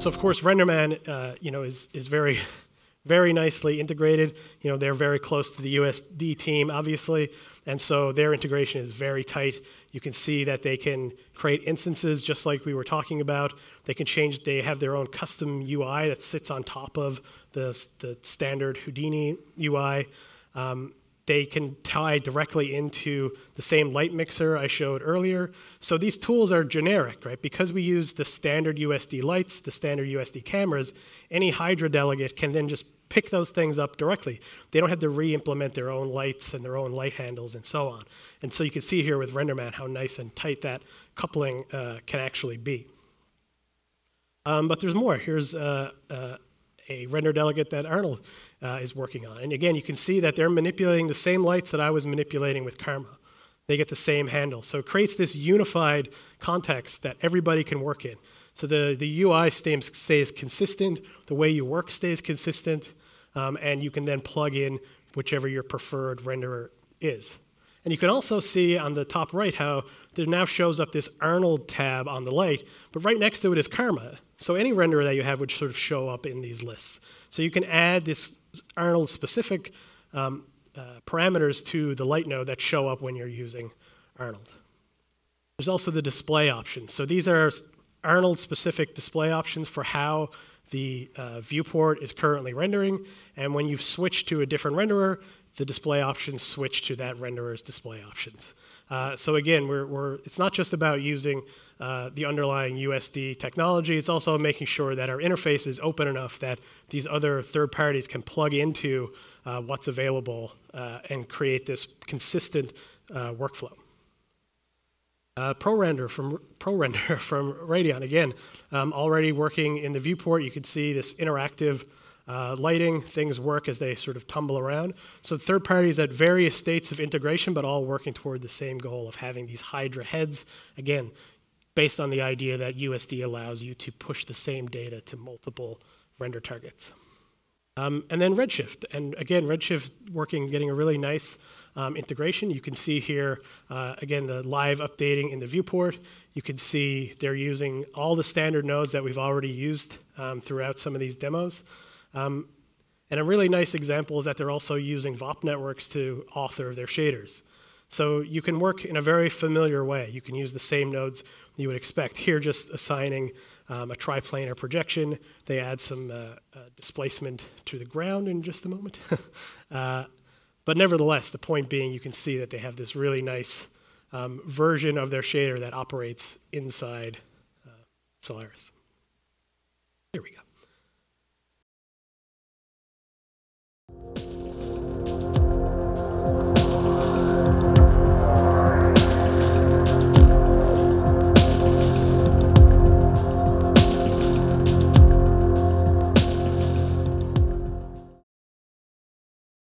So of course, RenderMan, is very, very nicely integrated. They're very close to the USD team, obviously, and so their integration is very tight. You can see that they can create instances just like we were talking about. They have their own custom UI that sits on top of the standard Houdini UI. They can tie directly into the same light mixer I showed earlier. So these tools are generic, right? Because we use the standard USD lights, the standard USD cameras, any Hydra delegate can then just pick those things up directly. They don't have to re-implement their own lights and their own light handles and so on. And so you can see here with RenderMan how nice and tight that coupling can actually be. But there's more. Here's a render delegate that Arnold is working on. And again, you can see that they're manipulating the same lights that I was manipulating with Karma. They get the same handle. So it creates this unified context that everybody can work in. So the UI stays consistent, the way you work stays consistent, and you can then plug in whichever your preferred renderer is. And you can also see on the top right how there now shows up this Arnold tab on the light, but right next to it is Karma. So any renderer that you have would sort of show up in these lists. So you can add this Arnold-specific parameters to the light node that show up when you're using Arnold. There's also the display options. So these are Arnold-specific display options for how the viewport is currently rendering. And when you've switched to a different renderer, the display options switch to that renderer's display options. So again, it's not just about using the underlying USD technology, it's also making sure that our interface is open enough that these other third parties can plug into what's available and create this consistent workflow. ProRender from Radeon, again, already working in the viewport. You can see this interactive lighting. Things work as they sort of tumble around. So third parties at various states of integration, but all working toward the same goal of having these Hydra heads, again, based on the idea that USD allows you to push the same data to multiple render targets. And then Redshift. And again, Redshift getting a really nice integration. You can see here, again, the live updating in the viewport. You can see they're using all the standard nodes that we've already used throughout some of these demos. And a really nice example is that they're also using VOP networks to author their shaders. So you can work in a very familiar way. You can use the same nodes you would expect. Here, just assigning a triplanar projection. They add some displacement to the ground in just a moment. But nevertheless, the point being, you can see that they have this really nice version of their shader that operates inside Solaris. Here we go.